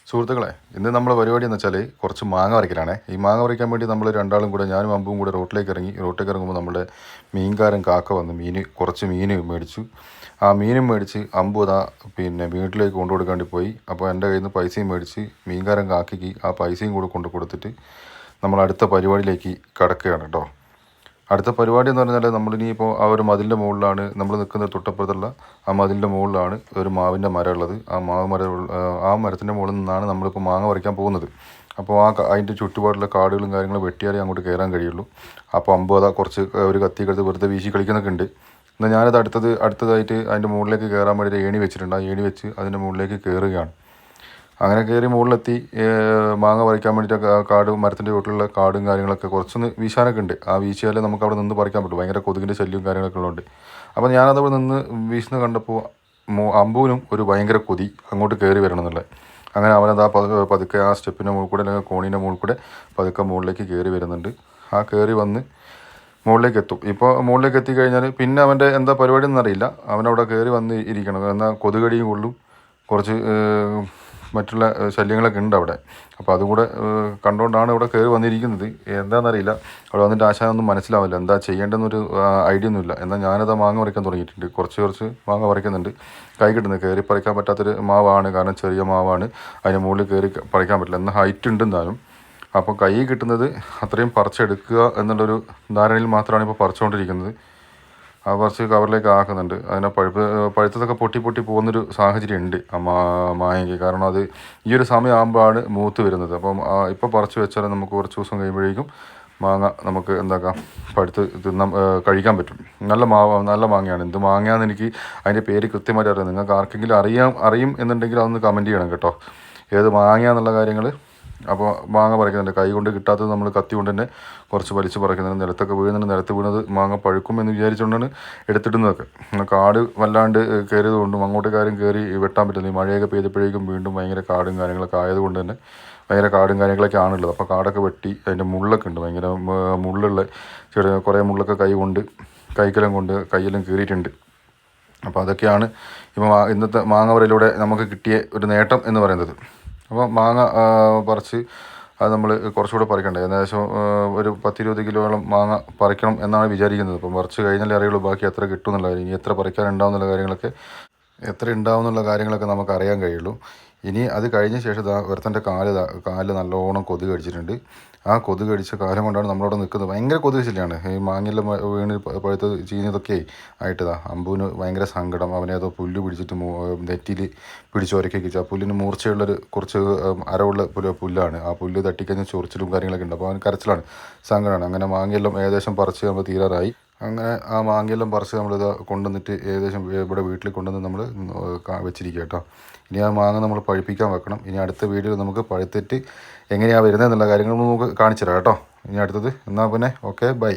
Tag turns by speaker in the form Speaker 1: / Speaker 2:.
Speaker 1: സുഹൃത്തുക്കളെ, ഇന്ന് നമ്മൾ പരിപാടി എന്ന് വെച്ചാൽ കുറച്ച് മാങ്ങ പറിക്കലാണേ. ഈ മാങ്ങ പറിക്കാൻ വേണ്ടി നമ്മൾ രണ്ടാളും കൂടെ, ഞാനും അമ്പും കൂടെ റോട്ടിലേക്ക് ഇറങ്ങുമ്പോൾ നമ്മുടെ മീൻകാരൻ കാക്ക വന്ന് കുറച്ച് മീൻ മേടിച്ചു. ആ മീനും മേടിച്ച് അമ്പു അതാ വീട്ടിലേക്ക് കൊണ്ടു കൊടുക്കാൻ വേണ്ടി പോയി. അപ്പോൾ എൻ്റെ കയ്യിൽ നിന്ന് പൈസയും മേടിച്ച് മീൻകാരൻ കാക്കയ്ക്ക് ആ പൈസയും കൂടെ കൊടുത്തിട്ട് നമ്മൾ അടുത്ത പരിപാടിയിലേക്ക് കടക്കുകയാണ് കേട്ടോ. അടുത്ത പരിപാടി എന്ന് പറഞ്ഞാൽ നമ്മളിനിയിപ്പോൾ ആ ഒരു മതിലിൻ്റെ മുകളിലാണ് നമ്മൾ നിൽക്കുന്ന, തൊട്ടപ്പുറത്തുള്ള ആ മതിലിൻ്റെ മുകളിലാണ് ഒരു മാവിൻ്റെ മരം ഉള്ളത്. ആ മരത്തിൻ്റെ മുകളിൽ നിന്നാണ് നമ്മളിപ്പോൾ മാങ്ങ പറിക്കാൻ പോകുന്നത്. അപ്പോൾ അതിൻ്റെ ചുറ്റുപാടുള്ള കാടുകളും കാര്യങ്ങളും വെട്ടിയാലേ അങ്ങോട്ട് കയറാൻ കഴിയുള്ളൂ. അപ്പോൾ അമ്പത് കുറച്ച് ഒരു കത്തിയൊക്കെ എടുത്ത് വെറുതെ വീശി കളിക്കുന്നൊക്കെ ഉണ്ട്. എന്നാൽ ഞാനത് അടുത്തതായിട്ട് അതിൻ്റെ മുകളിലേക്ക് കയറാൻ വേണ്ടി ഏണി വെച്ചിട്ടുണ്ട്. ആ ഏണി വെച്ച് അതിൻ്റെ മുകളിലേക്ക് കയറുകയാണ്. അങ്ങനെ കയറി മുകളിലെത്തി മാങ്ങ പറിക്കാൻ വേണ്ടിയിട്ട് മരത്തിൻ്റെ ചുവട്ടിലുള്ള കാടും കാര്യങ്ങളൊക്കെ കുറച്ചൊന്ന് വീശാനൊക്കെ ഉണ്ട്. ആ വീശിയാലേ നമുക്ക് അവിടെ നിന്ന് പറിക്കാൻ പറ്റും. ഭയങ്കര കൊതുകിൻ്റെ ശല്യവും കാര്യങ്ങളൊക്കെ ഉള്ളതുകൊണ്ട്. അപ്പോൾ ഞാനതവിടെ നിന്ന് വീശുന്ന കണ്ടപ്പോൾ അമ്പൂനും ഒരു ഭയങ്കര കൊതി അങ്ങോട്ട് കയറി വരണം എന്നുള്ളത്. അങ്ങനെ അവനത് പതുക്കെ ആ സ്റ്റെപ്പിൻ്റെ മുകളിൽ കൂടെ അല്ലെങ്കിൽ കോണീൻ്റെ മുകളിൽ കൂടെ പതുക്കെ മുകളിലേക്ക് കയറി വരുന്നുണ്ട്. ആ കയറി വന്ന് മുകളിലേക്ക് എത്തും. ഇപ്പോൾ മുകളിലേക്ക് എത്തിക്കഴിഞ്ഞാൽ പിന്നെ അവൻ്റെ എന്താ പരിപാടി എന്നറിയില്ല. അവനവിടെ കയറി വന്ന് ഇരിക്കണം. എന്നാൽ കൊതുകടിയും കൊള്ളും, കുറച്ച് മറ്റുള്ള ശല്യങ്ങളൊക്കെ ഉണ്ട് അവിടെ. അപ്പോൾ അതും കൂടെ കണ്ടുകൊണ്ടാണ് ഇവിടെ കയറി വന്നിരിക്കുന്നത്. എന്താണെന്നറിയില്ല. അവിടെ വന്നിട്ട് ആശാനൊന്നും മനസ്സിലാവില്ല എന്താ ചെയ്യേണ്ടെന്നൊരു ഐഡിയ ഒന്നുമില്ല. എന്നാൽ ഞാനത് മാങ്ങ പറിക്കാൻ തുടങ്ങിയിട്ടുണ്ട്. കുറച്ച് മാങ്ങ പറിക്കുന്നുണ്ട്. കൈ കിട്ടുന്നത് കയറി പറിക്കാൻ പറ്റാത്തൊരു മാവാണ്, കാരണം ചെറിയ മാവാണ്. അതിന് മുകളിൽ കയറി പറിക്കാൻ പറ്റില്ല. എന്നാൽ ഹൈറ്റ് ഉണ്ടെന്നാലും. അപ്പോൾ കൈ കിട്ടുന്നത് അത്രയും പറിച്ചെടുക്കുക എന്നുള്ളൊരു ധാരണയിൽ മാത്രമാണ് ഇപ്പോൾ പറിച്ചുകൊണ്ടിരിക്കുന്നത്. ആ കുറച്ച് കവറിലേക്ക് ആക്കുന്നുണ്ട്. അതിനെ പഴുത്തതൊക്കെ പൊട്ടി പോകുന്നൊരു സാഹചര്യം ഉണ്ട് ആ മാങ്ങയ്ക്ക്. കാരണം അത് ഈ ഒരു സമയമാകുമ്പോഴാണ് മൂത്ത് വരുന്നത്. അപ്പം ഇപ്പോൾ പറിച്ച് വെച്ചാൽ നമുക്ക് കുറച്ച് ദിവസം കഴിയുമ്പോഴേക്കും മാങ്ങ നമുക്ക് എന്താക്കാം പഴുത്ത് കഴിക്കാൻ പറ്റും. നല്ല മാങ്ങയാണ്. എന്ത് മാങ്ങയാണെന്ന് എനിക്ക് അതിൻ്റെ പേര് കൃത്യമായിട്ട് അറിയാം. നിങ്ങൾക്ക് ആർക്കെങ്കിലും അറിയും എന്നുണ്ടെങ്കിൽ അതൊന്ന് കമൻറ്റ് ചെയ്യണം കേട്ടോ, ഏത് മാങ്ങയാന്നുള്ള കാര്യങ്ങൾ. അപ്പോൾ മാങ്ങ പറിക്കുന്നുണ്ട്. കൈ കൊണ്ട് കിട്ടാത്തത് നമ്മൾ കത്തി കൊണ്ട് തന്നെ കുറച്ച് വലിച്ച് പറിക്കുന്നുണ്ട്. നിലത്തൊക്കെ നിലത്ത് വീണത് മാങ്ങ പഴുക്കും എന്ന് വിചാരിച്ചുകൊണ്ടാണ് എടുത്തിടുന്നതൊക്കെ. കാട് വല്ലാണ്ട് കയറിയത് കൊണ്ടും അങ്ങോട്ട് കയറി വെട്ടാൻ പറ്റുന്നില്ല. മഴയൊക്കെ പെയ്തപ്പോഴേക്കും വീണ്ടും ഭയങ്കര കാടും കാര്യങ്ങളൊക്കെ ആയതുകൊണ്ട് തന്നെ ഭയങ്കര കാടും കാര്യങ്ങളൊക്കെ ആണുള്ളത്. അപ്പോൾ കാടൊക്കെ വെട്ടി അതിൻ്റെ മുള്ളൊക്കെ ഉണ്ട്, ഭയങ്കര മുള്ളുള്ള കുറേ മുള്ളൊക്കെ കൈക്കെല്ലാം കൊണ്ട് കൈയെല്ലാം കീറിയിട്ടുണ്ട്. അപ്പോൾ അതൊക്കെയാണ് ഇപ്പോൾ ഇന്നത്തെ മാങ്ങ പറയിലൂടെ നമുക്ക് കിട്ടിയ ഒരു നേട്ടം എന്ന് പറയുന്നത്. അപ്പോൾ മാങ്ങ പറിച്ച് അത് നമ്മൾ കുറച്ചുകൂടെ പറിക്കണ്ടേ. ഏകദേശം ഒരു 10-20 കിലോളം മാങ്ങ പറിക്കണം എന്നാണ് വിചാരിക്കുന്നത്. അപ്പം പറിച്ച് കഴിഞ്ഞാലേ അറിയുള്ളൂ ബാക്കി എത്ര കിട്ടും എന്നുള്ള കാര്യം. ഇനി എത്ര പറിക്കാനുണ്ടാവും എന്നുള്ള കാര്യങ്ങളൊക്കെ നമുക്ക് അറിയാൻ കഴിയുള്ളൂ. ഇനി അത് കഴിഞ്ഞ ശേഷം ഒരുത്തൻ്റെ കാല് നല്ലോണം കൊതുക് കടിച്ചിട്ടുണ്ട്. ആ കൊതുക് കടിച്ച കാലം കൊണ്ടാണ് നമ്മളവിടെ നിൽക്കുന്നത്. ഭയങ്കര കൊതുക് ശല്യമാണ്. ഈ മാങ്ങയെല്ലാം വീണ് പഴുത്ത് ചീഞ്ഞതൊക്കെ ആയിട്ടതാ അമ്പുവിന് ഭയങ്കര സങ്കടം. അവനേതോ പുല്ല് പിടിച്ചിട്ട് നെറ്റിയിൽ പിടിച്ച് ഉരക്കി. ആ പുല്ലിന് മൂർച്ചയുള്ളൊരു കുറച്ച് അരവുള്ള പുല്ലാണ്. ആ പുല്ല് തട്ടിക്കഴിഞ്ഞാൽ ചൊറിച്ചിലും കാര്യങ്ങളൊക്കെ ഉണ്ട്. അപ്പോൾ അവന് കരച്ചിലാണ്, സങ്കടമാണ്. അങ്ങനെ മാങ്ങയെല്ലാം ഏകദേശം പറിച്ച് നമ്മൾ തീരാറായി. അങ്ങനെ ആ മാങ്ങയെല്ലാം പറിച്ച് നമ്മളിത് കൊണ്ടുവന്നിട്ട് ഏകദേശം ഇവിടെ വീട്ടിൽ കൊണ്ടുവന്ന് നമ്മൾ വെച്ചിരിക്കുക കേട്ടോ. ഇനി ആ മാങ്ങ നമ്മൾ പഴുപ്പിക്കാൻ വെക്കണം. ഇനി അടുത്ത വീഡിയോയിൽ നമുക്ക് പഴുത്തിട്ട് എങ്ങനെയാണ് വരുന്നത് എന്നുള്ള കാര്യങ്ങൾ നമുക്ക് കാണിച്ചു തരാം കേട്ടോ. ഇനി അടുത്തത് എന്നാൽ പിന്നെ ഓക്കെ, ബൈ.